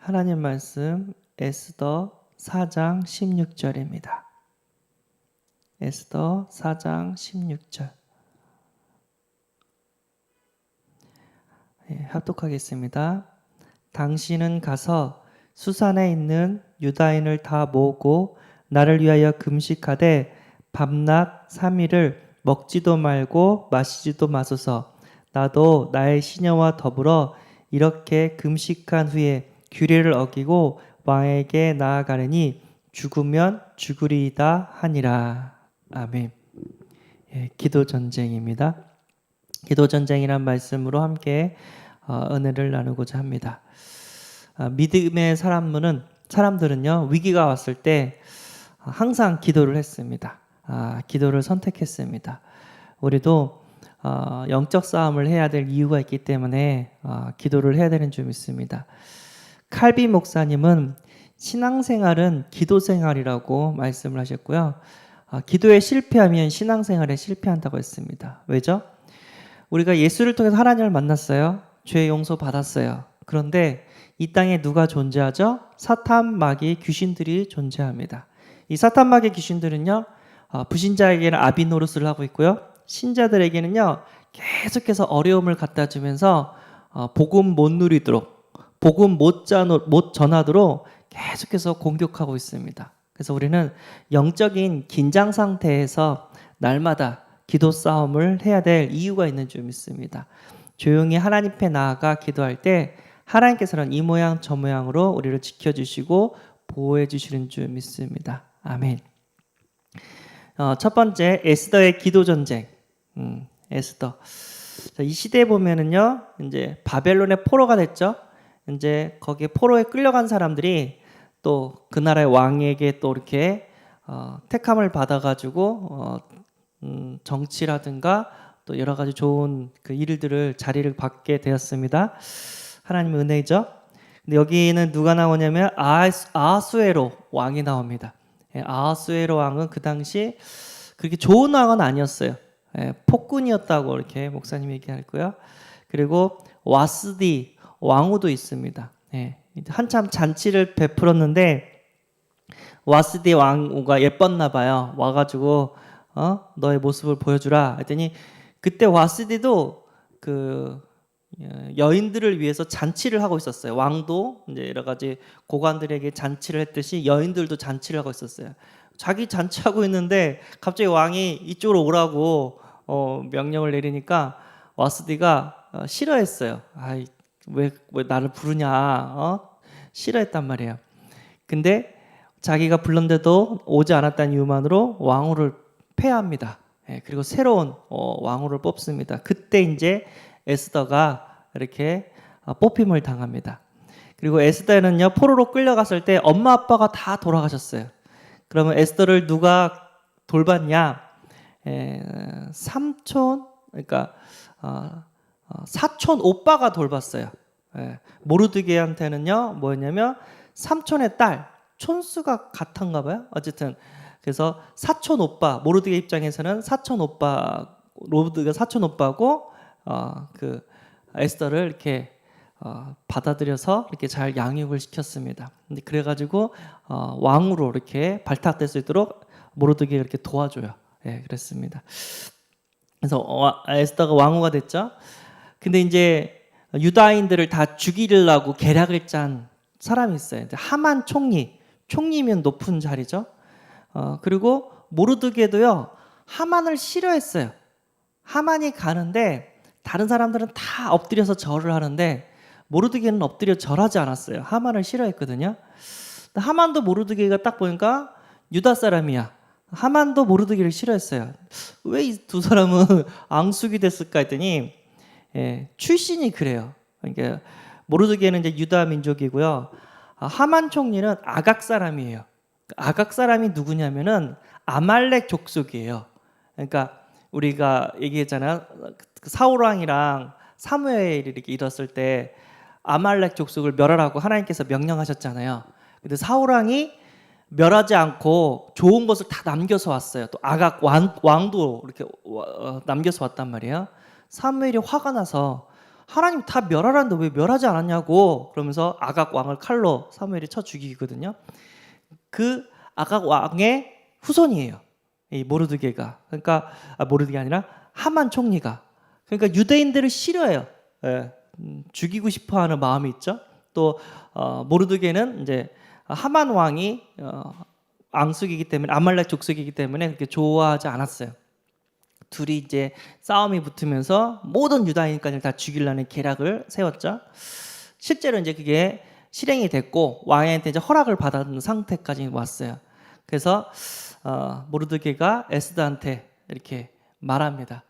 하나님 말씀 에스더 4장 16절입니다. 에스더 4장 16절. 합독하겠습니다. 당신은 가서 수산에 있는 유다인을 다 모으고 나를 위하여 금식하되 밤낮 3일을 먹지도 말고 마시지도 마소서. 나도 나의 시녀와 더불어 이렇게 금식한 후에 규례를 어기고 왕에게 나아가느니 죽으면 죽으리이다 하니라. 아멘. 기도 전쟁입니다. 기도 전쟁이란 말씀으로 함께 은혜를 나누고자 합니다. 믿음의 사람들은요, 위기가 왔을 때 항상 기도를 했습니다. 기도를 선택했습니다. 우리도 영적 싸움을 해야 될 이유가 있기 때문에 기도를 해야 되는 줄 믿습니다. 칼비 목사님은 신앙생활은 기도생활이라고 말씀을 하셨고요. 기도에 실패하면 신앙생활에 실패한다고 했습니다. 왜죠? 우리가 예수를 통해서 하나님을 만났어요. 죄 용서 받았어요. 그런데 이 땅에 누가 존재하죠? 사탄, 마귀, 귀신들이 존재합니다. 이 사탄, 마귀, 귀신들은요, 불신자에게는 아비 노릇을 하고 있고요. 신자들에게는요, 계속해서 어려움을 갖다 주면서 복음 못 누리도록, 복음 못 전하도록 계속해서 공격하고 있습니다. 그래서 우리는 영적인 긴장 상태에서 날마다 기도 싸움을 해야 될 이유가 있는 줄 믿습니다. 조용히 하나님 앞에 나아가 기도할 때 하나님께서는 이 모양 저 모양으로 우리를 지켜주시고 보호해 주시는 줄 믿습니다. 아멘. 첫 번째, 에스더의 기도 전쟁. 에스더. 이 시대에 보면은요, 이제 바벨론의 포로가 됐죠. 이제 거기에 포로에 끌려간 사람들이 또 그 나라의 왕에게 또 이렇게 택함을 받아가지고 정치라든가 또 여러 가지 좋은 그 일들을 자리를 받게 되었습니다. 하나님의 은혜죠. 근데 여기는 누가 나오냐면 아하수에로 왕이 나옵니다. 아하수에로 왕은 그 당시 그렇게 좋은 왕은 아니었어요. 폭군이었다고 이렇게 목사님이 얘기했고요. 그리고 와스디 왕후도 있습니다. 한참 잔치를 베풀었는데 와스디 왕후가 예뻤나 봐요. 와가지고 너의 모습을 보여주라 했더니 그때 와스디도 그 여인들을 위해서 잔치를 하고 있었어요. 왕도 이제 여러 가지 고관들에게 잔치를 했듯이 여인들도 잔치를 하고 있었어요. 자기 잔치하고 있는데 갑자기 왕이 이쪽으로 오라고 명령을 내리니까 와스디가 싫어했어요. 왜 나를 부르냐? 싫어했단 말이에요. 근데 자기가 불렀는데도 오지 않았다는 이유만으로 왕후를 폐하합니다. 그리고 새로운 왕후를 뽑습니다. 그때 이제 에스더가 이렇게 뽑힘을 당합니다. 그리고 에스더는요, 포로로 끌려갔을 때 엄마 아빠가 다 돌아가셨어요. 그러면 에스더를 누가 돌봤냐? 그러니까 사촌 오빠가 돌봤어요. 모르드게한테는요, 뭐였냐면 삼촌의 딸, 촌수가 같은가 봐요. 어쨌든 그래서 사촌 오빠, 모르드게 입장에서는 사촌 오빠, 모르드게 사촌 오빠고 그 에스더를 이렇게 받아들여서 이렇게 잘 양육을 시켰습니다. 근데 그래가지고 왕으로 이렇게 발탁될 수 있도록 모르드게 이렇게 도와줘요. 그랬습니다. 그래서 에스더가 왕후가 됐죠. 근데 이제 유다인들을 다 죽이려고 계략을 짠 사람이 있어요. 하만 총리면 높은 자리죠. 그리고 모르드게도요, 하만을 싫어했어요. 하만이 가는데 다른 사람들은 다 엎드려서 절을 하는데 모르드게는 엎드려 절하지 않았어요. 하만을 싫어했거든요. 하만도 모르드게가 딱 보니까 유다 사람이야. 하만도 모르드게를 싫어했어요. 왜 이 두 사람은 앙숙이 됐을까 했더니 출신이 그래요. 그러니까 모르드게는 이제 유다 민족이고요. 하만 총리는 아각 사람이에요. 아각 사람이 누구냐면은 아말렉 족속이에요. 그러니까 우리가 얘기했잖아요. 사울 왕이랑 사무엘이 이렇게 일었을 때 아말렉 족속을 멸하라고 하나님께서 명령하셨잖아요. 근데 사울 왕이 멸하지 않고 좋은 것을 다 남겨서 왔어요. 또 아각 왕도 이렇게 남겨서 왔단 말이에요. 사무엘이 화가 나서 하나님 다 멸하라는데 왜 멸하지 않았냐고 그러면서 아각 왕을 칼로 사무엘이 쳐 죽이거든요. 그 아각 왕의 후손이에요. 이 모르드게가. 그러니까 모르드게 아니라 하만 총리가. 그러니까 유대인들을 싫어해요. 예, 죽이고 싶어하는 마음이 있죠. 또 모르드게는 이제 하만 왕이 앙숙이기 때문에 아말렉 족속이기 때문에 그렇게 좋아하지 않았어요. 둘이 이제 싸움이 붙으면서 모든 유다인까지 다 죽이려는 계략을 세웠죠. 실제로 이제 그게 실행이 됐고 왕한테 이제 허락을 받은 상태까지 왔어요. 그래서 모르드게가 에스더한테 이렇게 말합니다.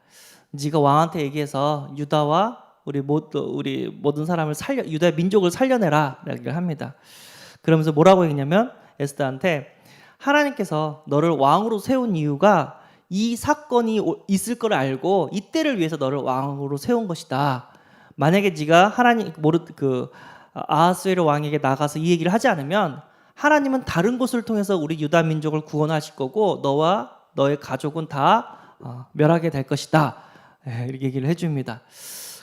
네가 왕한테 얘기해서 유다와 우리 모든 사람을 유다 민족을 살려내라 이렇게 합니다. 그러면서 뭐라고 했냐면 에스더한테 하나님께서 너를 왕으로 세운 이유가 이 사건이 있을 걸 알고 이때를 위해서 너를 왕으로 세운 것이다. 만약에 네가 아하스웨르 왕에게 나가서 이 얘기를 하지 않으면 하나님은 다른 곳을 통해서 우리 유다 민족을 구원하실 거고 너와 너의 가족은 다 멸하게 될 것이다. 이렇게 얘기를 해줍니다.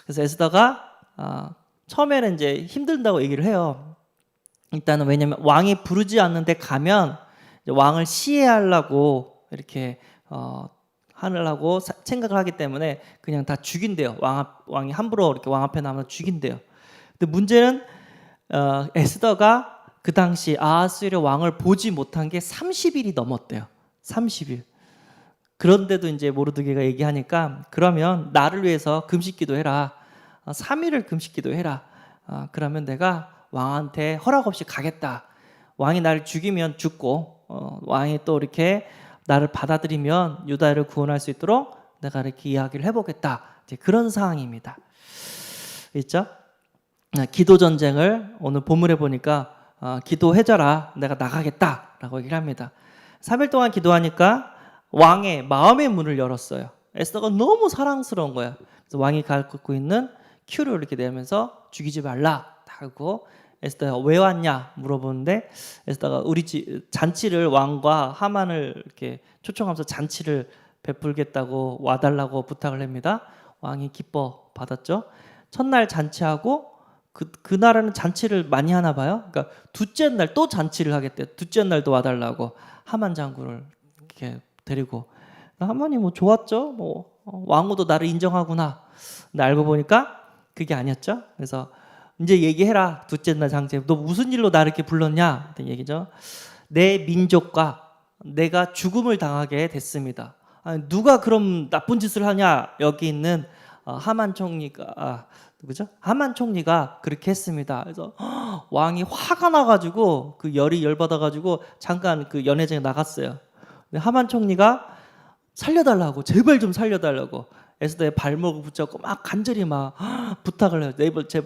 그래서 에스더가 처음에는 이제 힘들다고 얘기를 해요. 일단은 왜냐면 왕이 부르지 않는데 가면 왕을 시해하려고 이렇게 하려고 생각을 하기 때문에 그냥 다 죽인대요. 왕이 함부로 이렇게 왕 앞에 나면 죽인대요. 근데 문제는 에스더가 그 당시 아하스웨르 왕을 보지 못한 게 30일이 넘었대요. 30일. 그런데도 이제 모르드게가 얘기하니까 그러면 나를 위해서 금식기도 해라. 3일을 금식기도 해라. 그러면 내가 왕한테 허락 없이 가겠다. 왕이 나를 죽이면 죽고 왕이 또 이렇게 나를 받아들이면 유다를 구원할 수 있도록 내가 이렇게 이야기를 해보겠다. 이제 그런 상황입니다. 있죠? 기도 전쟁을 오늘 본문에 보니까 기도해줘라. 내가 나가겠다라고 얘기를 합니다. 3일 동안 기도하니까 왕의 마음의 문을 열었어요. 에스더가 너무 사랑스러운 거야. 그래서 왕이 갖고 있는 큐를 이렇게 내면서 죽이지 말라 하고 에스더야 왜 왔냐 물어보는데 에스더가 우리 잔치를 왕과 하만을 이렇게 초청하면서 잔치를 베풀겠다고 와달라고 부탁을 합니다. 왕이 기뻐 받았죠. 첫날 잔치하고 그날은 잔치를 많이 하나 봐요. 그러니까 둘째 날 또 잔치를 하겠대요. 둘째 날도 와달라고 하만 장군을 이렇게 데리고 하만이 뭐 좋았죠. 뭐 왕후도 나를 인정하구나. 근데 알고 보니까 그게 아니었죠. 그래서 이제 얘기해라. 둘째 날 장제 너 무슨 일로 나를 이렇게 불렀냐? 얘기죠. 내 민족과 내가 죽음을 당하게 됐습니다. 아니, 누가 그럼 나쁜 짓을 하냐? 여기 있는 하만 총리가 누구죠? 하만 총리가 그렇게 했습니다. 그래서 왕이 화가 나가지고 그 열받아가지고 잠깐 그 연회장에 나갔어요. 근데 하만 총리가 살려달라고 제발 좀 살려달라고 에스더의 발목을 붙잡고 막 간절히 막 부탁을 해요.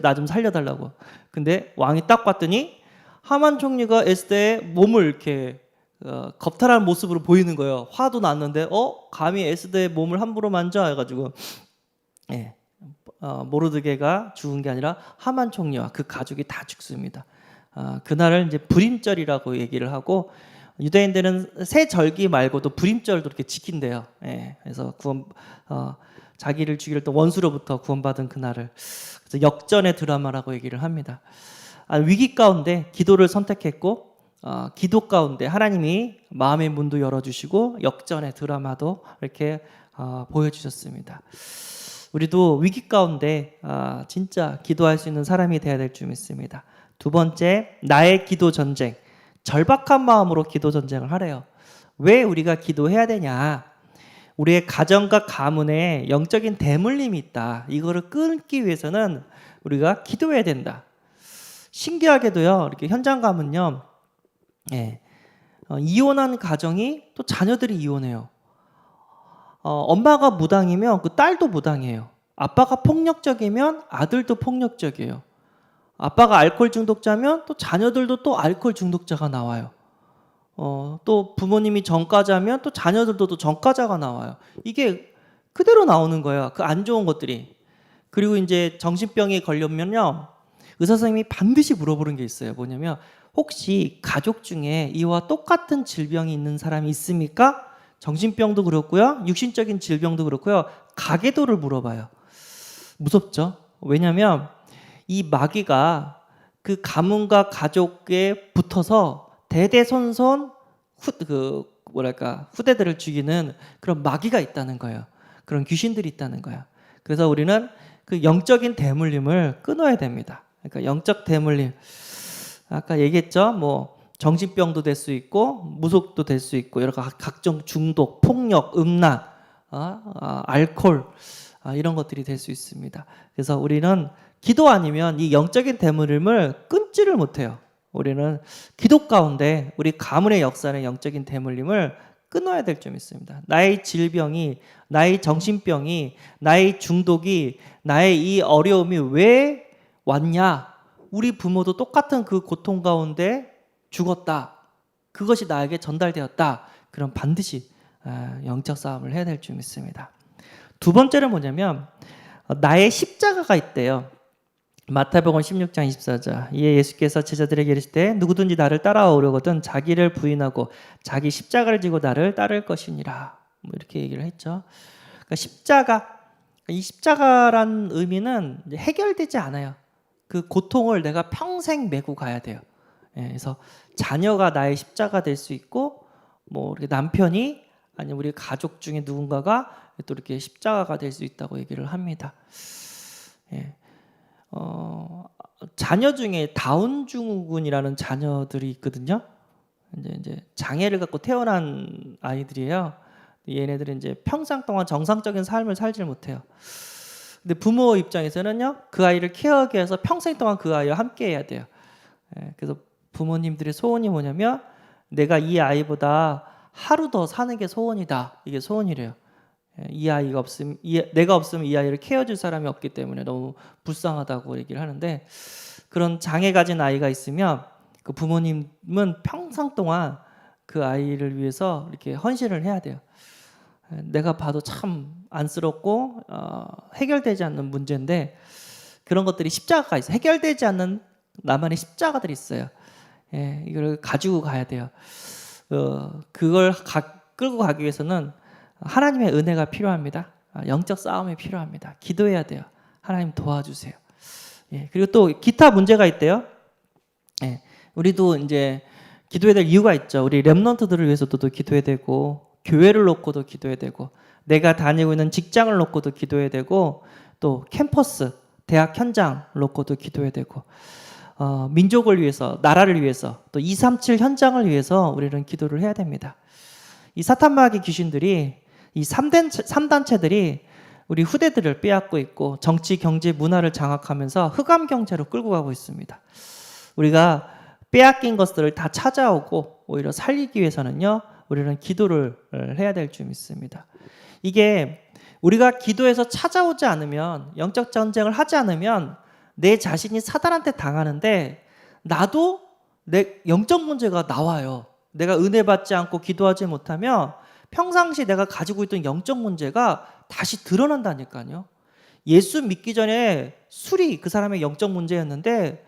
나 좀 살려달라고. 근데 왕이 딱 봤더니 하만 총리가 에스더의 몸을 이렇게 겁탈한 모습으로 보이는 거예요. 화도 났는데 감히 에스더의 몸을 함부로 만져 해가지고 모르드게가 죽은 게 아니라 하만 총리와 그 가족이 다 죽습니다. 그날을 이제 불임절이라고 얘기를 하고 유대인들은 새 절기 말고도 불임절도 이렇게 지킨대요. 그래서 자기를 죽일 때 원수로부터 구원받은 그날을 그래서 역전의 드라마라고 얘기를 합니다. 위기 가운데 기도를 선택했고 기도 가운데 하나님이 마음의 문도 열어주시고 역전의 드라마도 이렇게 보여주셨습니다. 우리도 위기 가운데 진짜 기도할 수 있는 사람이 되어야 될 줄 믿습니다. 두 번째, 나의 기도 전쟁. 절박한 마음으로 기도 전쟁을 하래요. 왜 우리가 기도해야 되냐? 우리의 가정과 가문에 영적인 대물림이 있다. 이거를 끊기 위해서는 우리가 기도해야 된다. 신기하게도요, 이렇게 현장 가면요, 이혼한 가정이 또 자녀들이 이혼해요. 엄마가 무당이면 그 딸도 무당이에요. 아빠가 폭력적이면 아들도 폭력적이에요. 아빠가 알코올 중독자면 또 자녀들도 또 알코올 중독자가 나와요. 또 부모님이 전과자면 또 자녀들도 또 전과자가 나와요. 이게 그대로 나오는 거예요. 그 안 좋은 것들이. 그리고 이제 정신병에 걸리면요, 의사 선생님이 반드시 물어보는 게 있어요. 뭐냐면 혹시 가족 중에 이와 똑같은 질병이 있는 사람이 있습니까? 정신병도 그렇고요, 육신적인 질병도 그렇고요, 가계도를 물어봐요. 무섭죠? 왜냐하면 이 마귀가 그 가문과 가족에 붙어서 대대손손 후대들을 죽이는 그런 마귀가 있다는 거예요. 그런 귀신들이 있다는 거야. 그래서 우리는 그 영적인 대물림을 끊어야 됩니다. 그러니까 영적 대물림, 아까 얘기했죠. 뭐 정신병도 될 수 있고 무속도 될 수 있고 여러 각종 중독, 폭력, 음란, 알코올 이런 것들이 될 수 있습니다. 그래서 우리는 기도 아니면 이 영적인 대물림을 끊지를 못해요. 우리는 기도 가운데 우리 가문의 역사는 영적인 대물림을 끊어야 될 점이 있습니다. 나의 질병이, 나의 정신병이, 나의 중독이, 나의 이 어려움이 왜 왔냐? 우리 부모도 똑같은 그 고통 가운데 죽었다. 그것이 나에게 전달되었다. 그럼 반드시 영적 싸움을 해야 될 점이 있습니다. 두 번째는 뭐냐면 나의 십자가가 있대요. 마태복음 16장 24절. 이에 예수께서 제자들에게 이르시되 누구든지 나를 따라오려거든 자기를 부인하고 자기 십자가를 지고 나를 따를 것이니라. 뭐 이렇게 얘기를 했죠. 그러니까 십자가, 이 십자가란 의미는 해결되지 않아요. 그 고통을 내가 평생 메고 가야 돼요. 그래서 자녀가 나의 십자가 될 수 있고, 뭐 이렇게 남편이 아니면 우리 가족 중에 누군가가 또 이렇게 십자가가 될 수 있다고 얘기를 합니다. 자녀 중에 다운 증후군이라는 자녀들이 있거든요. 이제 장애를 갖고 태어난 아이들이에요. 얘네들은 이제 평생 동안 정상적인 삶을 살질 못해요. 근데 부모 입장에서는요, 그 아이를 케어하기 위해서 평생 동안 그 아이와 함께 해야 돼요. 그래서 부모님들의 소원이 뭐냐면 내가 이 아이보다 하루 더 사는 게 소원이다. 이게 소원이래요. 이 아이가 없으면 내가 없으면 이 아이를 케어줄 사람이 없기 때문에 너무 불쌍하다고 얘기를 하는데, 그런 장애 가진 아이가 있으면 그 부모님은 평생 동안 그 아이를 위해서 이렇게 헌신을 해야 돼요. 내가 봐도 참 안쓰럽고 해결되지 않는 문제인데, 그런 것들이 십자가가 있어요. 해결되지 않는 나만의 십자가들이 있어요. 이걸 가지고 가야 돼요. 그걸 끌고 가기 위해서는 하나님의 은혜가 필요합니다. 영적 싸움이 필요합니다. 기도해야 돼요. 하나님 도와주세요. 그리고 또 기타 문제가 있대요. 우리도 이제 기도해야 될 이유가 있죠. 우리 렘넌트들을 위해서도 기도해야 되고, 교회를 놓고도 기도해야 되고, 내가 다니고 있는 직장을 놓고도 기도해야 되고, 또 캠퍼스, 대학 현장 놓고도 기도해야 되고, 민족을 위해서, 나라를 위해서, 또 237 현장을 위해서 우리는 기도를 해야 됩니다. 이 사탄마귀 귀신들이, 이 3단체들이 우리 후대들을 빼앗고 있고 정치, 경제, 문화를 장악하면서 흑암 경제로 끌고 가고 있습니다. 우리가 빼앗긴 것들을 다 찾아오고 오히려 살리기 위해서는요, 우리는 기도를 해야 될 줄 믿습니다. 이게 우리가 기도해서 찾아오지 않으면, 영적 전쟁을 하지 않으면 내 자신이 사단한테 당하는데, 나도 내 영적 문제가 나와요. 내가 은혜 받지 않고 기도하지 못하면 평상시 내가 가지고 있던 영적 문제가 다시 드러난다니까요. 예수 믿기 전에 술이 그 사람의 영적 문제였는데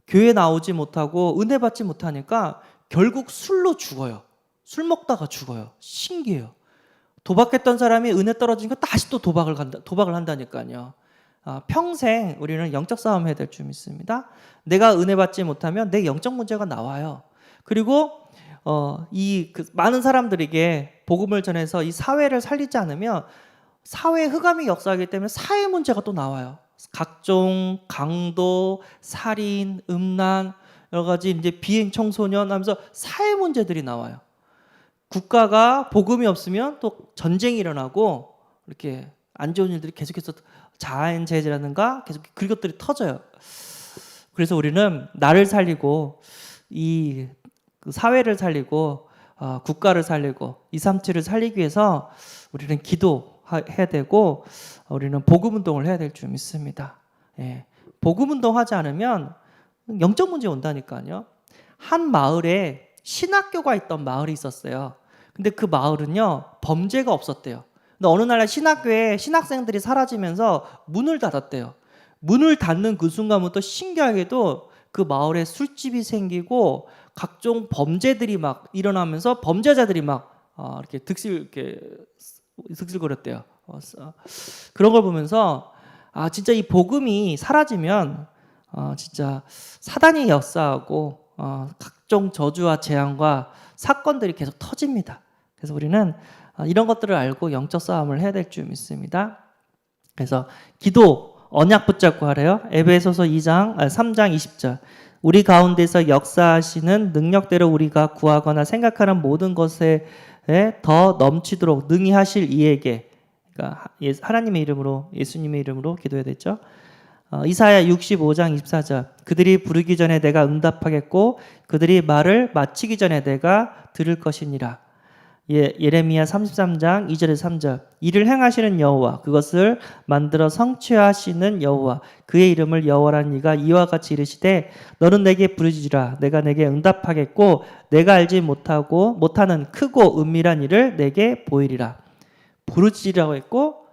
교회 나오지 못하고 은혜 받지 못하니까 결국 술로 죽어요. 술 먹다가 죽어요. 신기해요. 도박했던 사람이 은혜 떨어지니까 다시 또 도박을 한다니까요. 평생 우리는 영적 싸움 해야 될 줄 믿습니다. 내가 은혜 받지 못하면 내 영적 문제가 나와요. 그리고 많은 사람들에게 복음을 전해서 이 사회를 살리지 않으면 사회에 흑암이 역사하기 때문에 사회 문제가 또 나와요. 각종 강도, 살인, 음란, 여러 가지 이제 비행 청소년 하면서 사회 문제들이 나와요. 국가가 복음이 없으면 또 전쟁이 일어나고 이렇게 안 좋은 일들이 계속해서 자연재해라든가 계속 그것들이 터져요. 그래서 우리는 나를 살리고 그 사회를 살리고 국가를 살리고 237을 살리기 위해서 우리는 기도해야 되고, 우리는 복음운동을 해야 될 줄 믿습니다. 복음운동 하지 않으면 영적 문제 온다니까요. 한 마을에 신학교가 있던 마을이 있었어요. 근데 그 마을은요, 범죄가 없었대요. 근데 어느 날 신학교에 신학생들이 사라지면서 문을 닫았대요. 문을 닫는 그 순간부터 신기하게도 그 마을에 술집이 생기고 각종 범죄들이 막 일어나면서 범죄자들이 막 이렇게 득실거렸대요. 그런 걸 보면서 진짜 이 복음이 사라지면 진짜 사단이 역사하고 각종 저주와 재앙과 사건들이 계속 터집니다. 그래서 우리는 이런 것들을 알고 영적 싸움을 해야 될 줄 믿습니다. 그래서 기도, 언약 붙잡고 하래요. 에베소서 3장 20절. 우리 가운데서 역사하시는 능력대로 우리가 구하거나 생각하는 모든 것에 더 넘치도록 능히 하실 이에게, 그러니까 하나님의 이름으로, 예수님의 이름으로 기도해야 되죠. 이사야 65장 24절. 그들이 부르기 전에 내가 응답하겠고 그들이 말을 마치기 전에 내가 들을 것이니라. 예레미야 33장 2절에서 3절. 이를 행하시는 여호와, 그것을 만들어 성취하시는 여호와, 그의 이름을 여호와라는 이가 이와 같이 이르시되 너는 내게 부르짖으라. 내가 내게 응답하겠고 내가 알지 못하는 크고 은밀한 일을 내게 보이리라. 부르짖으라고 했고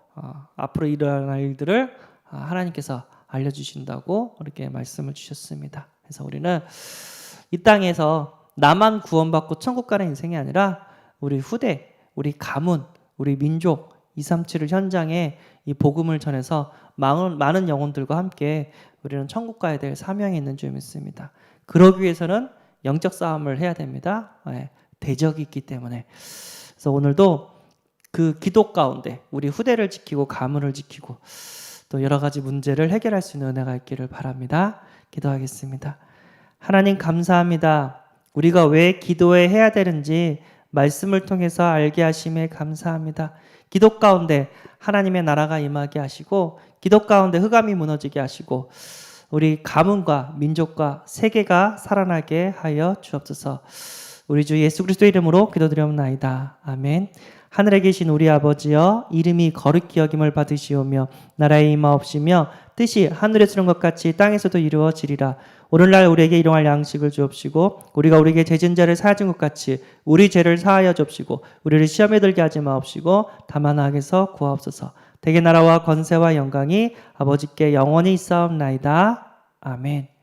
앞으로 일어날 일들을 하나님께서 알려주신다고 이렇게 말씀을 주셨습니다. 그래서 우리는 이 땅에서 나만 구원받고 천국 가는 인생이 아니라 우리 후대, 우리 가문, 우리 민족 237을 현장에 이 복음을 전해서 많은 영혼들과 함께 우리는 천국 가야 될 사명이 있는 줄 믿습니다. 그러기 위해서는 영적 싸움을 해야 됩니다. 대적이 있기 때문에. 그래서 오늘도 그 기도 가운데 우리 후대를 지키고 가문을 지키고 또 여러 가지 문제를 해결할 수 있는 은혜가 있기를 바랍니다. 기도하겠습니다. 하나님 감사합니다. 우리가 왜 기도해야 되는지 말씀을 통해서 알게 하심에 감사합니다. 기도 가운데 하나님의 나라가 임하게 하시고 기도 가운데 흑암이 무너지게 하시고 우리 가문과 민족과 세계가 살아나게 하여 주옵소서. 우리 주 예수 그리스도 이름으로 기도드리옵나이다. 아멘. 하늘에 계신 우리 아버지여, 이름이 거룩히 여김을 받으시오며 나라의 임하옵시며 뜻이 하늘에서 이룬 것 같이 땅에서도 이루어지리라. 오늘날 우리에게 일용할 양식을 주옵시고 우리가 우리에게 죄진 자를 사하준 것 같이 우리 죄를 사하여 주옵시고 우리를 시험에 들게 하지 마옵시고 다만 악에서 구하옵소서. 대개 나라와 권세와 영광이 아버지께 영원히 있사옵나이다. 아멘.